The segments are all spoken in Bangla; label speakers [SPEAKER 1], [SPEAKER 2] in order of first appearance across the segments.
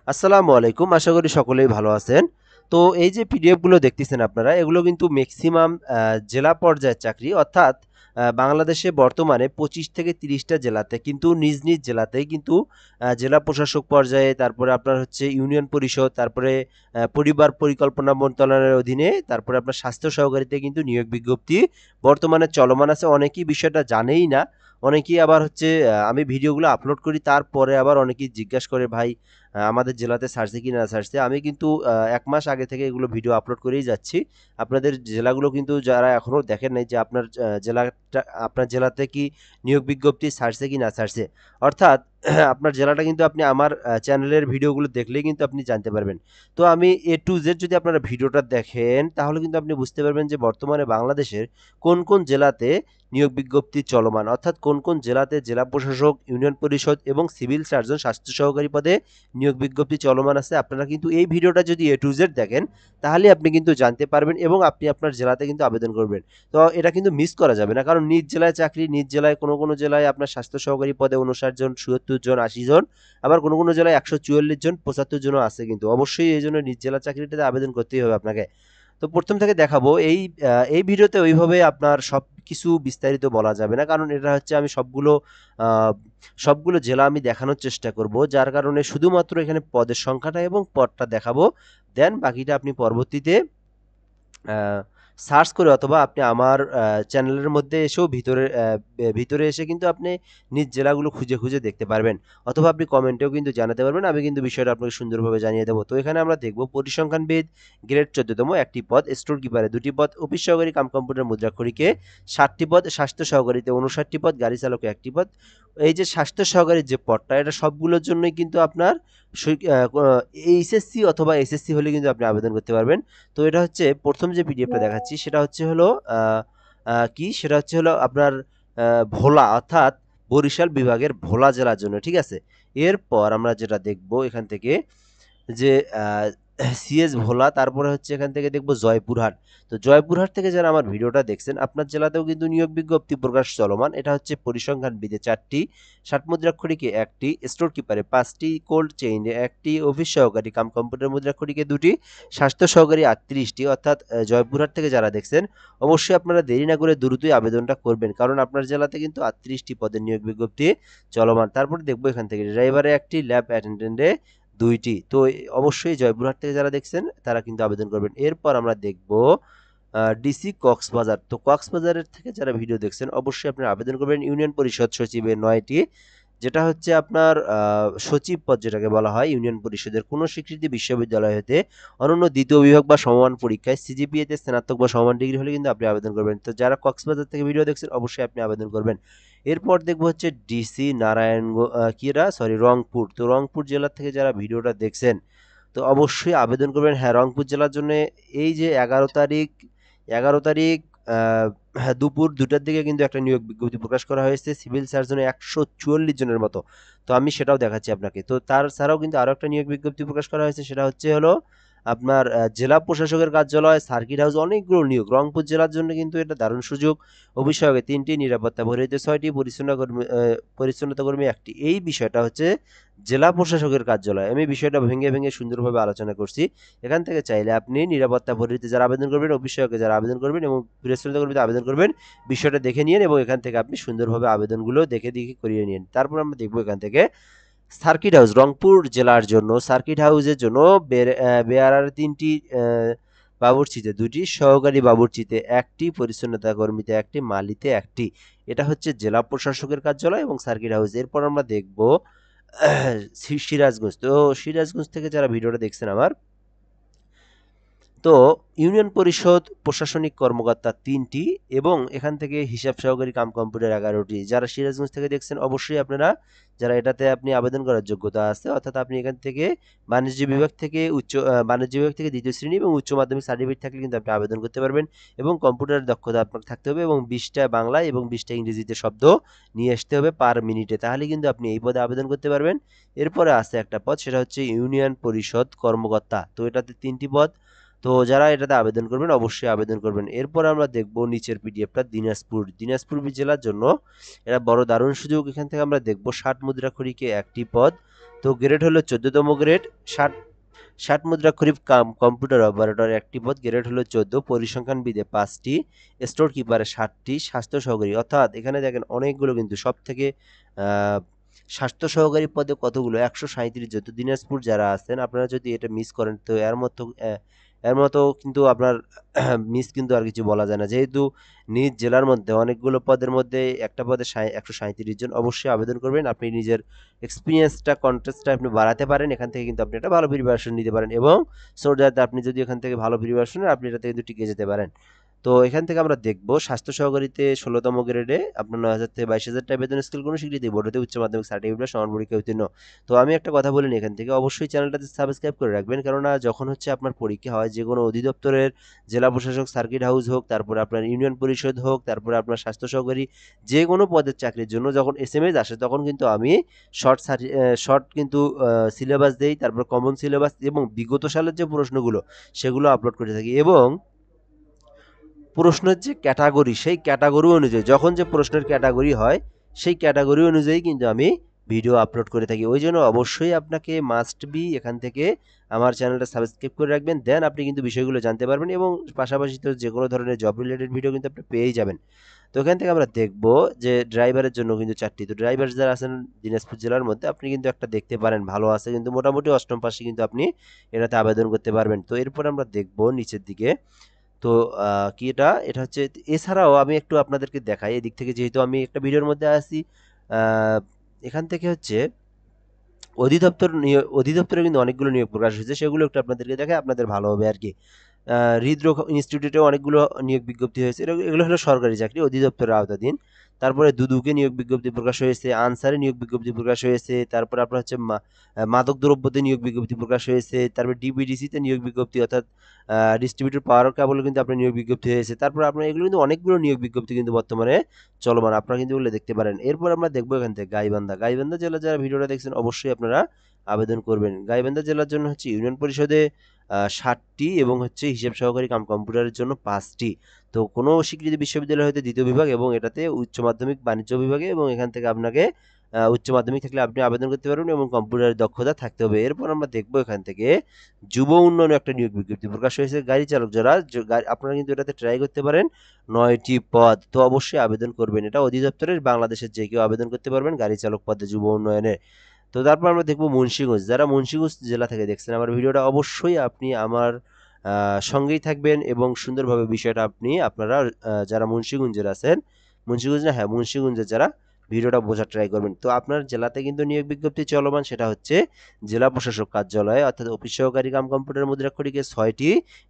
[SPEAKER 1] আসসালামু আলাইকুম। আশা করি সকলেই ভালো আছেন। তো এই যে পিডিএফ গুলো দেখতেছেন আপনারা, এগুলো কিন্তু মেক্সিমাম জেলা পর্যায়ের চাকরি। অর্থাৎ বাংলাদেশে বর্তমানে ২৫ থেকে ৩০ টা জেলাতে কিন্তু নিজ, নিজ জেলাতেই কিন্তু জেলা প্রশাসক পর্যায়ে, তারপরে আপনার হচ্ছে ইউনিয়ন পরিষদ, তারপরে পরিবার পরিকল্পনা মন্ত্রণালয়ের অধীনে, তারপরে আপনার স্বাস্থ্য সহকারীতে কিন্তু নিয়োগ বিজ্ঞপ্তি বর্তমানে চলমান আছে। অনেকেই বিষয়টা জানেই না। অনেকেই আবার হচ্ছে আমি ভিডিওগুলো আপলোড করি, তারপরে আবার অনেকেই জিজ্ঞাসা করে, ভাই আমাদের জেলাতে ছাড়ছে কি না ছাড়ছে। আমি কিন্তু ১ মাস আগে থেকে এগুলো ভিডিও আপলোড করেই যাচ্ছি। আপনাদের জেলাগুলো কিন্তু যারা এখনো দেখেন নাই যে আপনার জেলাটা, আপনার জেলাতে কি নিয়োগ বিজ্ঞপ্তি ছাড়ছে কি না ছাড়ছে। অর্থাৎ আপনার জেলাটা কিন্তু আপনি আমার চ্যানেলের ভিডিওগুলো দেখলেই কিন্তু আপনি জানতে পারবেন। তো আমি A to Z যদি আপনারা ভিডিওটা দেখেন, তাহলে কিন্তু আপনি বুঝতে পারবেন যে বর্তমানে বাংলাদেশের কোন, কোন জেলাতে নিয়োগ বিজ্ঞপ্তি চলমান। অর্থাৎ কোন, কোন জেলাতে জেলা প্রশাসক, ইউনিয়ন পরিষদ এবং সিভিল সার্জন স্বাস্থ্য সহকারী পদে নিয়োগ বিজ্ঞপ্তি চলমান আছে। আপনারা কিন্তু এই ভিডিওটা যদি A to Z দেখেন, তাহলে আপনি কিন্তু জানতে পারবেন এবং আপনি আপনার জেলাতে কিন্তু আবেদন করবেন। তো এটা কিন্তু মিস করা যাবে না। কারণ নিজ জেলায় চাকরি, নিজ জেলায় কোনো, কোনো জেলায় আপনার স্বাস্থ্য সহকারী পদে ৫৯ জন, ৭৭ জন, ৮০ জন, আবার কোনো, কোনো জেলায় ১৪৪ জন, ৭৫ জনও আছে কিন্তু। অবশ্যই এইজন্য নিজ জেলার চাকরিটাতে আবেদন করতেই হবে আপনাকে। তো ১ম থেকে দেখাবো এই ভিডিওতে ওইভাবে আপনার সবকিছু বিস্তারিত বলা যাবে না। কারণ এটা হচ্ছে আমি আ সবগুলো জেলা আমি দেখানোর চেষ্টা করব। যার কারণে শুধুমাত্র এখানে পদের সংখ্যাটা এবং পদটা দেখাবো। দেন বাকিটা আপনি পরবর্তীতে আ সার্চ করে অথবা আপনি আমার চ্যানেলের মধ্যে এসেও ভিতরে এসে কিন্তু আপনি নিজ জেলাগুলো খুঁজে, খুঁজে দেখতে পারবেন। অথবা আপনি কমেন্টেও কিন্তু জানাতে পারবেন। আমি কিন্তু বিষয়টা আপনাকে সুন্দরভাবে জানিয়ে দেব। তো এখানে আমরা দেখব পরিসংখ্যানবিদ গ্রেড ১৪ তম ১ টি পদ, স্টোর কিপারে ২ টি পদ, অফিস সহকারী কাম কম্পিউটার মুদ্রাক্ষরিকে ৬০ টি পদ, স্বাস্থ্য সহকারীতে ৫৯ টি পদ, গাড়ি চালকে ১ টি পদ। এই যে স্বাস্থ্য সহকারীর যে পদটা, এটা সবগুলোর জন্যই কিন্তু আপনার সই আ ক এইচএসসি অথবা এসএসসি হলে কিন্তু আপনি আবেদন করতে পারবেন। তো এটা হচ্ছে ১ম যে পিডিএফটা দেখাচ্ছি সেটা হচ্ছে হলো আ আ কি সেটা হচ্ছে হলো আপনার আ ভোলা, অর্থাৎ বরিশাল বিভাগের ভোলা জেলার জন্য। ঠিক আছে? এরপর আমরা যেটা দেখব এখান থেকে যে সিএস ভোলা, তারপরে হচ্ছে এখান থেকে দেখব জয়পুরহাট। তো জয়পুরহাট থেকে যারা আমার ভিডিওটা দেখছেন, আপনার জেলাতেও কিন্তু নিয়োগ বিজ্ঞপ্তি প্রকাশ চলমান। এটা হচ্ছে পরিসংখ্যানবিদে ৪ টি, ষাট মুদ্রাক্ষরিকে ১ টি, স্টোর কিপারে ৫ টি, কোল্ড চেইনে ১ টি, অফিস সহকারী কাম কম্পিউটার মুদ্রাক্ষরিকে ২ টি, স্বাস্থ্য সহকারী ৩৮ টি। অর্থাৎ জয়পুরহাট থেকে যারা দেখছেন, অবশ্যই আপনারা দেরি না করে দ্রুতই আবেদনটা করবেন। কারণ আপনার জেলাতে কিন্তু ৩৮ টি পদের নিয়োগ বিজ্ঞপ্তি চলমান। তারপরে দেখব এখান থেকে ড্রাইভারে ১ টি, ল্যাব অ্যাটেন্ডেন্টে ২ টি। তো অবশ্যই জয়পুরহাট থেকে যারা দেখছেন তারা কিন্তু আবেদন করবেন। এরপর আমরা দেখব ডিসি কক্সবাজার। তো কক্সবাজারের থেকে যারা ভিডিও দেখছেন অবশ্যই আপনারা আবেদন করবেন ইউনিয়ন পরিষদ সচিবের ৯ টি। যেটা হচ্ছে আপনার সচিব পদ যেটাকে বলা হয় ইউনিয়ন পরিষদের কোনো স্বীকৃতি বিশ্ববিদ্যালয় হতে অনন্য দ্বিতীয় বিভাগ বা সমমান পরীক্ষায় সিজিপিএতে স্নাতক বা সমান ডিগ্রি হলে কিন্তু আপনি আবেদন করবেন। তো যারা কক্সবাজার থেকে ভিডিও দেখছেন অবশ্যই আপনি আবেদন করবেন। এরপর দেখবো হচ্ছে ডিসি রংপুর। তো রংপুর জেলা থেকে যারা ভিডিওটা দেখছেন, তো অবশ্যই আবেদন করবেন। হ্যাঁ, রংপুর জেলার জন্য এই যে ১১ তারিখ হ্যাঁ, দুপুর ২টার দিকে কিন্তু একটা নিয়োগ বিজ্ঞপ্তি প্রকাশ করা হয়েছে সিভিল সার্জনে ১৪৪ জনের মতো। তো আমি সেটাও দেখাচ্ছি আপনাকে। তো তার ছাড়াও কিন্তু আরো একটা নিয়োগ বিজ্ঞপ্তি প্রকাশ করা হয়েছে, সেটা হচ্ছে হলো আপনার জেলা প্রশাসকের কার্যালয়, সার্কিট হাউস, অনেকগুলো নিয়োগ। রংপুর জেলার জন্য কিন্তু এটা দারুণ সুযোগ। অভিষেকে ৩ টি, নিরাপত্তা প্রহরীতে ৬ টি, পরিচ্ছন্নতা কর্মী ১ টি। এই বিষয়টা হচ্ছে জেলা প্রশাসকের কার্যালয়। আমি বিষয়টা ভেঙে, ভেঙে সুন্দরভাবে আলোচনা করছি। এখান থেকে চাইলে আপনি নিরাপত্তা প্রহরীতে যারা আবেদন করবেন, অভিষেকে যারা আবেদন করবেন এবং পরিচ্ছন্নতা কর্মীতে আবেদন করবেন, বিষয়টা দেখে নিয়েন এবং এখান থেকে আপনি সুন্দরভাবে আবেদনগুলো দেখে, দেখে করিয়ে নিন। তারপর আমরা দেখব এখান থেকে সার্কিট হাউস, রংপুর জেলার জন্য সার্কিট হাউসের জন্য বেয়ারার ৩ টি, বাবুর্চিতে ২ টি, সহকারী বাবুর্চিতে ১ টি, পরিচ্ছন্নতা কর্মীতে ১ টি, মালিতে ১ টি। এটা হচ্ছে জেলা প্রশাসকের কার্যালয় এবং সার্কিট হাউস। এরপর আমরা দেখব সিরাজগঞ্জ। তো সিরাজগঞ্জ থেকে যারা ভিডিওটা দেখছেন আমার, তো ইউনিয়ন পরিষদ প্রশাসনিক কর্মকর্তা ৩ টি এবং এখান থেকে হিসাব সহকারী কাম কম্পিউটার ১১ টি। যারা সিরাজগঞ্জ থেকে দেখছেন অবশ্যই আপনারা, যারা এটাতে আপনি আবেদন করার যোগ্যতা আছে, অর্থাৎ আপনি এখান থেকে বাণিজ্য বিভাগ থেকে ২য় শ্রেণী এবং উচ্চ মাধ্যমিক সার্টিফিকেট থাকলে কিন্তু আপনি আবেদন করতে পারবেন এবং কম্পিউটারের দক্ষতা আপনার থাকতে হবে এবং ২০ টা বাংলায় এবং ২০ টা ইংরেজিতে শব্দ নিয়ে আসতে হবে পার মিনিটে। তাহলে কিন্তু আপনি এই পদে আবেদন করতে পারবেন। এরপরে আছে একটা পদ, সেটা হচ্ছে ইউনিয়ন পরিষদ কর্মকর্তা। তো এটাতে ৩ টি পদ। তো যারা এটাতে আবেদন করবেন অবশ্যই আবেদন করবেন। এরপর আমরা দেখব নিচের পিডিএফটা দিনাজপুর জেলার জন্য এটা বড় দারুণ সুযোগ। এখান থেকে আমরা দেখব ৬০ মুদ্রাক্ষরিকে ১ টি পদ, তো গ্রেড হলো 14তম গ্রেড। 60 মুদ্রাক্ষরিক কম্পিউটার অপারেটর একটি পদ, গ্রেড হলো 14। পরিসংখ্যানবিদে 5টি, স্টোর কিপারে 7টি, স্বাস্থ্য সহকারী অর্থাৎ এখানে দেখেন অনেকগুলো কিন্তু সব থেকে স্বাস্থ্য সহকারী পদে কতগুলো 137। যত দিনাজপুর যারা আছেন আপনারা যদি এটা মিস করেন তো এর মতো কিন্তু আপনার মিস কিন্তু আর কিছু বলা যায় না, যেহেতু নিজ জেলার মধ্যে অনেকগুলো পদের মধ্যে একটা পদে 137 জন। অবশ্যই আবেদন করবেন, আপনি নিজের এক্সপিরিয়েন্সটা কন্টেস্টটা আপনি বাড়াতে পারেন, এখান থেকে কিন্তু আপনি একটা ভালো প্রিপারেশন নিতে পারেন এবং সো দ্যাট আপনি যদি এখান থেকে ভালো প্রিপারেশন নেন আপনি এটাতে কিন্তু টিকে যেতে পারেন। তো এখান থেকে আমরা দেখব স্বাস্থ্য সহকারীতে 16তম গ্রেডে আপনার 9,000 থেকে 22,000 টাকা বেতন স্কেল, কোনো স্বীকৃতি বোর্ড হতে উচ্চ মাধ্যমিক সার্টিফিকেট বা সমান পরীক্ষা উত্তীর্ণ। তো আমি একটা কথা বলিনি এখান থেকে, অবশ্যই চ্যানেলটাতে সাবস্ক্রাইব করে রাখবেন, কেননা যখন হচ্ছে আপনার পরীক্ষা হয় যে কোনো অধিদপ্তরের, জেলা প্রশাসক, সার্কিট হাউস হোক, তারপরে আপনার ইউনিয়ন পরিষদ হোক, তারপরে আপনার স্বাস্থ্য সহকারী, যে কোনো পদের চাকরির জন্য যখন এসএমএস আসে তখন কিন্তু আমি শর্ট কিন্তু সিলেবাস দেই, তারপর কমন সিলেবাস এবং বিগত সালের যে প্রশ্নগুলো সেগুলো আপলোড করে থাকি এবং প্রশ্নের যে ক্যাটাগরি সেই ক্যাটাগরি অনুযায়ী যখন যে প্রশ্নের ক্যাটাগরি হয় সেই ক্যাটাগরি অনুযায়ী কিন্তু আমি ভিডিও আপলোড করে থাকি। ওই জন্য অবশ্যই আপনাকে মাস্ট বি এখান থেকে আমার চ্যানেলটা সাবস্ক্রাইব করে রাখবেন, দেন আপনি কিন্তু বিষয়গুলো জানতে পারবেন এবং পাশাপাশি তো যে কোনো ধরনের জব রিলেটেড ভিডিও কিন্তু আপনি পেয়েই যাবেন। তো এখান থেকে আমরা দেখব যে ড্রাইভারের জন্য কিন্তু 4টি, তো ড্রাইভার যারা আছেন দিনাজপুর জেলার মধ্যে আপনি কিন্তু একটা দেখতে পারেন ভালো আছে, কিন্তু মোটামুটি অষ্টম পাশে কিন্তু আপনি এটাতে আবেদন করতে পারবেন। তো এরপর আমরা দেখব নিচের দিকে। তো কি এটা হচ্ছে, এছাড়াও আমি একটু আপনাদেরকে দেখাই এদিক থেকে, যেহেতু আমি একটা ভিডিওর মধ্যে আছি। আহ, এখান থেকে হচ্ছে অধিদপ্তরে কিন্তু অনেকগুলো নিয়োগ প্রকাশ হয়েছে, সেগুলো একটু আপনাদেরকে দেখাই, আপনাদের ভালো হবে আর কি। হৃদরোগ ইনস্টিটিউটে অনেকগুলো নিয়োগ বিজ্ঞপ্তি হয়েছে, এগুলো হলো সরকারি চাকরি অধিদপ্তরের আওতাধীন। তারপরে দুদুকে নিয়োগ বিজ্ঞপ্তি প্রকাশ হয়েছে, আনসারে নিয়োগ বিজ্ঞপ্তি প্রকাশ হয়েছে, তারপরে আপনার হচ্ছে মাদক দ্রব্যতে নিয়োগ বিজ্ঞপ্তি প্রকাশ হয়েছে, তারপরে ডিবিডিসিতে নিয়োগ বিজ্ঞপ্তি অর্থাৎ ডিস্ট্রিবিউটর পাওয়ার কেবল কিন্তু আপনার নিয়োগ বিজ্ঞপ্তি হয়েছে। তারপর আপনার এগুলো কিন্তু অনেকগুলো নিয়োগ বিজ্ঞপ্তি কিন্তু বর্তমানে চলমান, আপনারা কিন্তু এগুলো দেখতে পারেন। এরপর আমরা দেখবো এখান থেকে গাইবান্ধা জেলা, যারা ভিডিওটা দেখছেন অবশ্যই আপনারা আবেদন করবেন। গাইবান্ধা জেলার জন্য হচ্ছে ইউনিয়ন পরিষদে 60টি এবং হচ্ছে হিসাব সহকারী কম্পিউটারের জন্য 5টি। তো কোনো স্বীকৃত বিশ্ববিদ্যালয় হতে 2য় বিভাগ এবং এটাতে উচ্চ মাধ্যমিক বাণিজ্য বিভাগে, এবং এখান থেকে আপনাকে উচ্চ মাধ্যমিক থাকলে আপনি আবেদন করতে পারবেন এবং কম্পিউটারের দক্ষতা থাকতে হবে। এরপর আমরা দেখবো এখান থেকে যুব উন্নয়নে একটা নিয়োগ বিজ্ঞপ্তি প্রকাশ হয়েছে, গাড়ি চালক যারা আপনারা কিন্তু এটাতে ট্রাই করতে পারেন, 9টি পদ। তো অবশ্যই আবেদন করবেন, এটা অধিদপ্তরের, বাংলাদেশের যে কেউ আবেদন করতে পারবেন গাড়ি চালক পদে যুব উন্নয়নে। তো তারপর আমরা দেখবো মুন্সিগঞ্জ, যারা মুন্সিগঞ্জ জেলা থেকে দেখছেন আমার ভিডিওটা অবশ্যই আপনি আমার সঙ্গেই থাকবেন এবং সুন্দরভাবে বিষয়টা আপনারা যারা মুন্সিগঞ্জের আছেন, মুন্সিগঞ্জ না, হ্যাঁ মুন্সিগঞ্জের যারা, ভিডিওটা বোঝার ট্রাই করবেন। তো আপনার জেলাতে কিন্তু নিয়োগ বিজ্ঞপ্তি চলমান, সেটা হচ্ছে জেলা প্রশাসক কার্যালয়ে অর্থাৎ অফিস সহকারী কম্পিউটার মুদ্রাক্ষরিকে 6টি,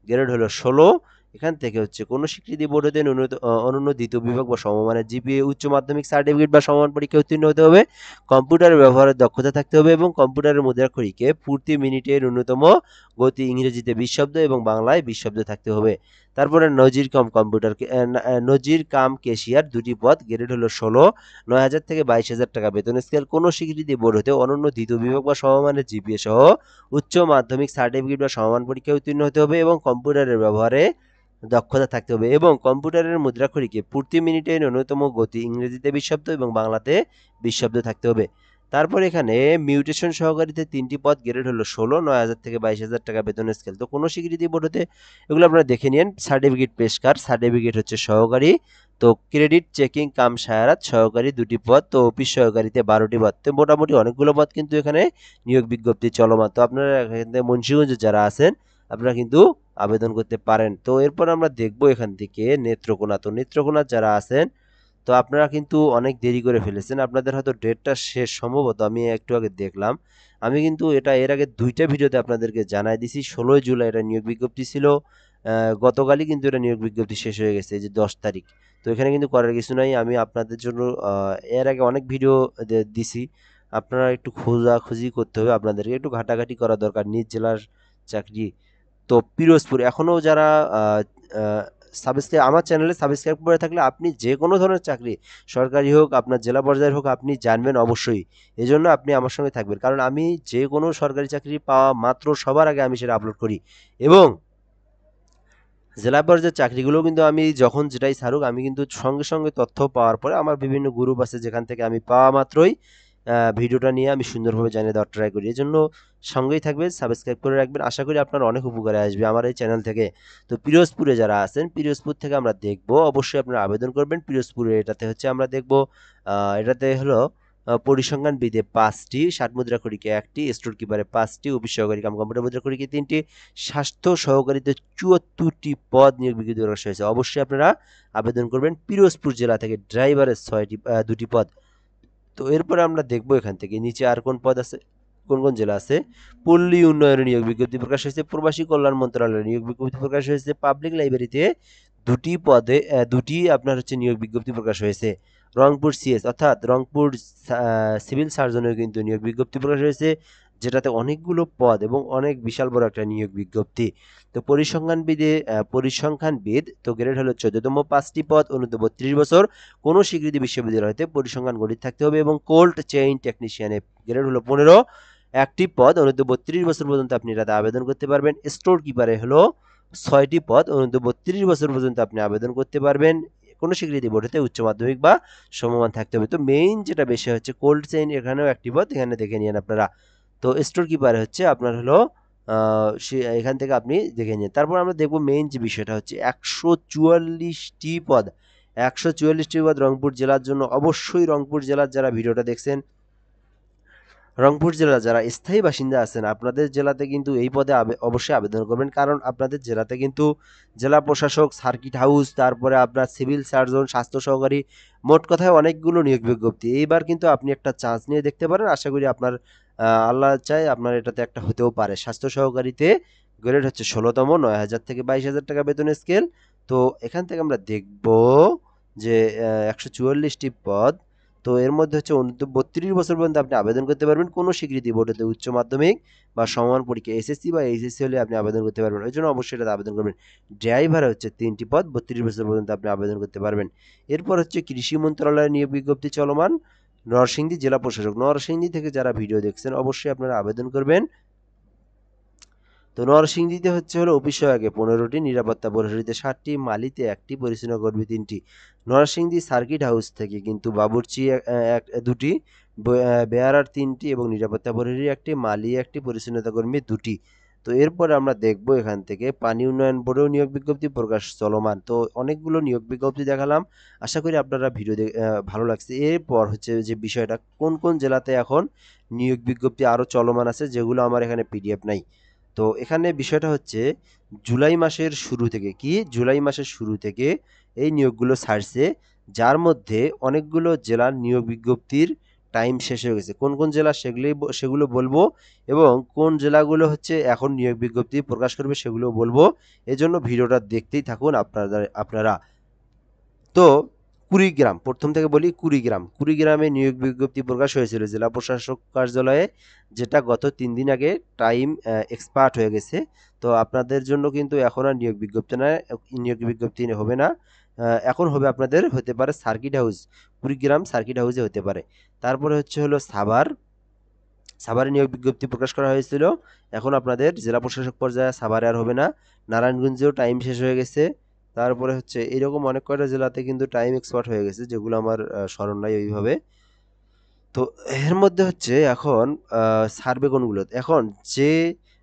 [SPEAKER 1] গ্রেড হলো 16। এখান থেকে হচ্ছে কোনো স্বীকৃতি বোর্ড হতে অনন্য 2য় বিভাগ বা সমমানের জিপিএ, উচ্চ মাধ্যমিক সার্টিফিকেট বা সমান পরীক্ষা উত্তীর্ণ হতে হবে, কম্পিউটারের ব্যবহারের দক্ষতা থাকতে হবে এবং কম্পিউটারের মুদ্রাক্ষরিকে প্রতি মিনিটে ন্যূনতম গতি ইংরেজিতে 20 শব্দ এবং বাংলায় 20 শব্দ থাকতে হবে। তারপরে নজির কাম কেশিয়ার 2টি পদ, গ্রেড হলো 16, 9,000 থেকে 22,000 টাকা বেতন স্কেল, কোনো স্বীকৃতি বোর্ড হতে অনন্য 2য় বিভাগ বা সমমানের জিপিএ সহ উচ্চ মাধ্যমিক সার্টিফিকেট বা সমান পরীক্ষায় উত্তীর্ণ হতে হবে এবং কম্পিউটারের ব্যবহারে দক্ষতা থাকতে হবে এবং কম্পিউটারের মুদ্রাক্ষরিকে প্রতি মিনিটে ন্যূনতম গতি ইংরেজিতে 20 শব্দ এবং বাংলাতে 20 শব্দ থাকতে হবে। তারপর এখানে মিউটেশন সহকারীতে 3টি পদ, গ্রেড হলো 16, 9,000 থেকে 22,000 টাকা বেতন স্কেল। তো কোনো স্বীকৃতি বোর্ড হতে, এগুলো আপনারা দেখে নিন। সার্টিফিকেট পেশকার, সার্টিফিকেট হচ্ছে সহকারী। তো ক্রেডিট চেকিং কাম সায়ারাত সহকারী 2টি পদ, তো অফিস সহকারীতে 12টি পদ। তো মোটামুটি অনেকগুলো পদ কিন্তু এখানে নিয়োগ বিজ্ঞপ্তি চলমান। তো আপনারা এখানে মুন্সিগঞ্জে যারা আছেন আপনারা কিন্তু আবেদন করতে পারেন। তো এরপর আমরা দেখব এখান থেকে নেত্রকোনা। তো নেত্রকোনা যারা আছেন তো আপনারা কিন্তু অনেক দেরি করে ফেলেছেন, আপনাদের হয়তো ডেটটা শেষ সম্ভবত, আমি একটু আগে দেখলাম। আমি কিন্তু এটা এর আগে 2টা ভিডিওতে আপনাদেরকে জানাই দিছি, 16 জুলাই এটা নিয়োগ বিজ্ঞপ্তি ছিল। গতকালই কিন্তু এটা নিয়োগ বিজ্ঞপ্তি শেষ হয়ে গেছে, এই যে 10 তারিখ। তো এখানে কিন্তু করার কিছু নাই, আমি আপনাদের জন্য এর আগে অনেক ভিডিও দিছি, আপনারা একটু খোঁজাখুঁজি করতে হবে, আপনাদেরকে একটু ঘাটাঘাটি করা দরকার। নিজ জেলার চাকরি। তো পিরোজপুর এখনও যারা সাবস্ক্রাইব, আমার চ্যানেলে সাবস্ক্রাইব করে থাকলে আপনি যে কোনো ধরনের চাকরি, সরকারি হোক আপনার জেলা পর্যায়ের হোক, আপনি জানবেন অবশ্যই। এজন্য আপনি আমার সঙ্গে থাকবেন, কারণ আমি যে কোনো সরকারি চাকরি পাওয়া মাত্র সবার আগে আমি সেটা আপলোড করি এবং জেলা পর্যায়ের চাকরিগুলো কিন্তু আমি যখন যেটাই ছাড়ুক আমি কিন্তু সঙ্গে সঙ্গে তথ্য পাওয়ার পরে আমার বিভিন্ন গ্রুপ আছে যেখান থেকে আমি পাওয়া মাত্রই ভিডিওটা নিয়ে আমি সুন্দরভাবে জানিয়ে দেওয়ার ট্রাই করি। এজন্য সঙ্গেই থাকবেন, সাবস্ক্রাইব করে রাখবেন। আশা করি আপনার অনেক উপকারে আসবে আমার এই চ্যানেল থেকে। তো পিরোজপুরে যারা আছেন, পিরোজপুর থেকে আমরা দেখব, অবশ্যই আপনারা আবেদন করবেন। পিরোজপুরে এটাতে হচ্ছে আমরা দেখব, এটাতে হলো পরিসংখ্যান বিদে 5টি, ষাট মুদ্রা খড়িকে 1টি, স্টোর কিপারে 5টি, অফিস সহকারী কাম কম্পিউটার মুদ্রা খড়িকে 3টি, স্বাস্থ্য সহকারীতে 74টি পদ নিয়োগ বিজ্ঞপ্তি প্রকাশ হয়েছে। অবশ্যই আপনারা আবেদন করবেন। পিরোজপুর জেলা থেকে ড্রাইভারের 2টি পদ। তো এরপরে আমরা দেখব এখান থেকে নিচে আর কোন পদ আছে, কোন কোন জেলা আছে। পল্লী উন্নয়নে নিয়োগ বিজ্ঞপ্তি প্রকাশ হয়েছে। প্রবাসী কল্যাণ মন্ত্রণালয়ে নিয়োগ বিজ্ঞপ্তি প্রকাশ হয়েছে। পাবলিক লাইব্রেরিতে 2টি পদে 2টি আপনার হচ্ছে নিয়োগ বিজ্ঞপ্তি প্রকাশ হয়েছে। রংপুর সিএস অর্থাৎ রংপুর সিভিল সার্জনেও কিন্তু নিয়োগ বিজ্ঞপ্তি প্রকাশ হয়েছে, যেটাতে অনেকগুলো পদ এবং অনেক বিশাল বড় একটা নিয়োগ বিজ্ঞপ্তি। তো পরিসংখ্যানবিদ তো গ্রেড হলো 14তম, 5টি পদ, অনূর্ধ্ব 32 বছর, কোনো স্বীকৃতি বিশ্ববিদ্যালয় হতে পরিসংখ্যান গণিত থাকতে হবে এবং কোল্ড চেইন টেকনিশিয়ানে গ্রেড হলো 15, 1টি পদ, অনূর্ধ্ব 32 বছর পর্যন্ত আপনি এটাতে আবেদন করতে পারবেন। স্টোর কিপারে হলো 6টি পদ, অনূর্ধ্ব 32 বছর পর্যন্ত আপনি আবেদন করতে পারবেন। কোনো স্বীকৃতি বোর্ড হতে উচ্চ মাধ্যমিক বা সমমান থাকতে হবে। তো মেইন যেটা বেশি হচ্ছে কোল্ড চেইন, এখানেও 1টি পদ, এখানে দেখে নিন আপনারা। তো স্টোর কিপারে হচ্ছে আপনার হলো এখান থেকে আপনি দেখে নিন। তারপর আমরা দেখব মেইন যে বিষয়টা হচ্ছে 144টি পদ, 144টি পদ রংপুর জেলার জন্য। অবশ্যই রংপুর জেলার যারা ভিডিওটা দেখছেন, রংপুর জেলার যারা স্থায়ী বাসিন্দা আছেন, আপনাদের জেলাতে কিন্তু এই পদে অবশ্যই আবেদন করবেন, কারণ আপনাদের জেলাতে কিন্তু জেলা প্রশাসক, সার্কিট হাউস, তারপরে আপনার সিভিল সার্জন, স্বাস্থ্য সহকারী, মোট কথায় অনেকগুলো নিয়োগ বিজ্ঞপ্তি। এইবার কিন্তু আপনি একটা চান্স নিয়ে দেখতে পারেন। আশা করি আপনার আল্লাহ চাই আপনার এটাতে একটা হতেও পারে। স্বাস্থ্য সহকারীতে গ্রেড হচ্ছে 16তম, 9,000 থেকে 22,000 টাকা বেতন স্কেল। তো এখান থেকে আমরা দেখব যে 144টি পদ। তো এর মধ্যে হচ্ছে 32 বছর পর্যন্ত আপনি আবেদন করতে পারবেন। কোনো স্বীকৃতি বোর্ড হতে উচ্চ মাধ্যমিক বা সমমান পরীক্ষা এসএসসি বা এইচএসসি হলে আপনি আবেদন করতে পারবেন। ওই জন্য অবশ্যই এটাতে আবেদন করবেন। ড্রাইভার হচ্ছে 3টি পদ, 32 বছর পর্যন্ত আপনি আবেদন করতে পারবেন। এরপর হচ্ছে কৃষি মন্ত্রণালয়ের নিয়োগ বিজ্ঞপ্তি চলমান। নরসিংদী জেলা প্রশাসক, নরসিংদী থেকে যারা ভিডিও দেখছেন অবশ্যই আপনারা আবেদন করবেন। তো নরসিংদীতে হচ্ছে হলো অফিস সহায়কে 15টি, নিরাপত্তা প্রহরীতে 7টি, মালিতে 1টি, পরিচ্ছন্ন কর্মী 3টি। নরসিংদী সার্কিট হাউস থেকে কিন্তু বাবুর্চি 2টি, বেয়ারার 3টি এবং নিরাপত্তা প্রহরী 1টি, মালি 1টি, পরিচ্ছন্নতা কর্মী 2টি। তো এরপরে আমরা দেখব এখান থেকে পানি উন্নয়ন বোর্ডেও নিয়োগ বিজ্ঞপ্তি প্রকাশ চলমান। তো অনেকগুলো নিয়োগ বিজ্ঞপ্তি দেখালাম, আশা করি আপনারা ভিডিও ভালো লাগছে। এরপর হচ্ছে যে বিষয়টা কোন কোন জেলাতে এখন নিয়োগ বিজ্ঞপ্তি আরও চলমান আছে, যেগুলো আমার এখানে পিডিএফ নাই। তো এখানে বিষয়টা হচ্ছে জুলাই মাসের শুরু থেকে, জুলাই মাসের শুরু থেকে এই নিয়োগগুলো ছাড়ছে, যার মধ্যে অনেকগুলো জেলার নিয়োগ বিজ্ঞপ্তির টাইম শেষ হয়ে গেছে। কোন কোন জেলা সেগুলো বলবো, এবং কোন জেলাগুলো হচ্ছে এখন নিয়োগ বিজ্ঞপ্তি প্রকাশ করবে সেগুলো বলবো। এজন্য ভিডিওটা দেখতেই থাকুন আপনারা। তো কুড়িগ্রাম, প্রথম থেকে বলি, কুড়িগ্রামে নিয়োগ বিজ্ঞপ্তি প্রকাশ হয়েছিল জেলা প্রশাসক কার্যালয়ে, যেটা গত 3 দিন আগে টাইম এক্সপায়ার্ড হয়ে গেছে। তো আপনাদের জন্য কিন্তু এখন আর নিয়োগ বিজ্ঞপ্তি হবে না। এখন হবে আপনাদের, হতে পারে সার্কিট হাউস, কুড়িগ্রাম সার্কিট হাউসে হতে পারে। তারপরে হচ্ছে হলো সাভারে নিয়োগ বিজ্ঞপ্তি প্রকাশ করা হয়েছিল, এখন আপনাদের জেলা প্রশাসক পর্যায়ে সাভারে আর হবে না। নারায়ণগঞ্জেও টাইম শেষ হয়ে গেছে। তারপরে হচ্ছে এরকম অনেক কয়টা জেলাতে কিন্তু টাইম এক্সপায়ার্ড হয়ে গেছে, যেগুলো আমার স্মরণ নাই ওইভাবে। তো এর মধ্যে হচ্ছে এখন সার্ভে কোনগুলো এখন, যে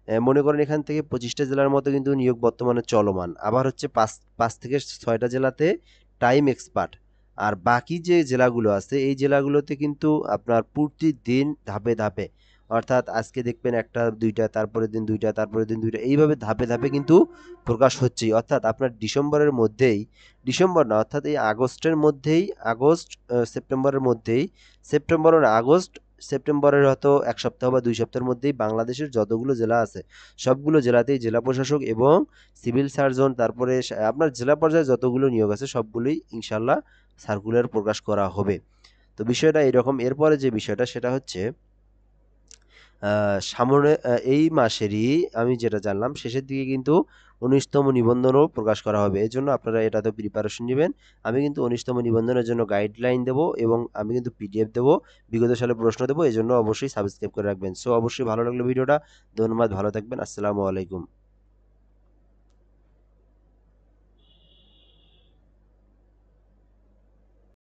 [SPEAKER 1] মনে করেন এখান থেকে 25টা জেলার মতো কিন্তু নিয়োগ বর্তমানে চলমান, আবার হচ্ছে 5 থেকে 6টা জেলাতে টাইম এক্সপার্ট। আর বাকি যে জেলাগুলো আছে এই জেলাগুলোতে কিন্তু আপনার প্রতিদিন ধাপে ধাপে, অর্থাৎ আজকে দেখবেন একটা দুইটা, তারপরের দিন দুইটা, তারপরের দিন দুইটা, এইভাবে ধাপে ধাপে কিন্তু প্রকাশ হচ্ছেই। অর্থাৎ আপনার ডিসেম্বরের মধ্যেই, ডিসেম্বর না অর্থাৎ এই আগস্টের মধ্যেই, সেপ্টেম্বরের মধ্যেই, সেপ্টেম্বর না আগস্ট, সেপ্টেম্বরের হয়তো 1 সপ্তাহ বা 2 সপ্তাহের মধ্যেই বাংলাদেশের যতগুলো জেলা আছে সবগুলো জেলাতেই জেলা প্রশাসক এবং সিভিল সার্জন, তারপরে আপনার জেলা পর্যায়ে যতগুলো নিয়োগ আছে সবগুলোই ইনশাল্লাহ সার্কুলার প্রকাশ করা হবে। তো বিষয়টা এরকম। এরপরে যে বিষয়টা সেটা হচ্ছে সামনে এই মাসেরই আমি যেটা জানলাম শেষের দিকে কিন্তু 19তম নিবন্ধনও প্রকাশ করা হবে। এজন্য আপনারা এটাতে প্রিপারেশন নেবেন। আমি কিন্তু 19তম নিবন্ধনের জন্য গাইডলাইন দেবো এবং আমি কিন্তু পিডিএফ দেবো, বিগত সালে প্রশ্ন দেবো। এজন্য অবশ্যই সাবস্ক্রাইব করে রাখবেন। সো অবশ্যই ভালো লাগলো ভিডিওটা। ধন্যবাদ, ভালো থাকবেন। আসসালামু আলাইকুম।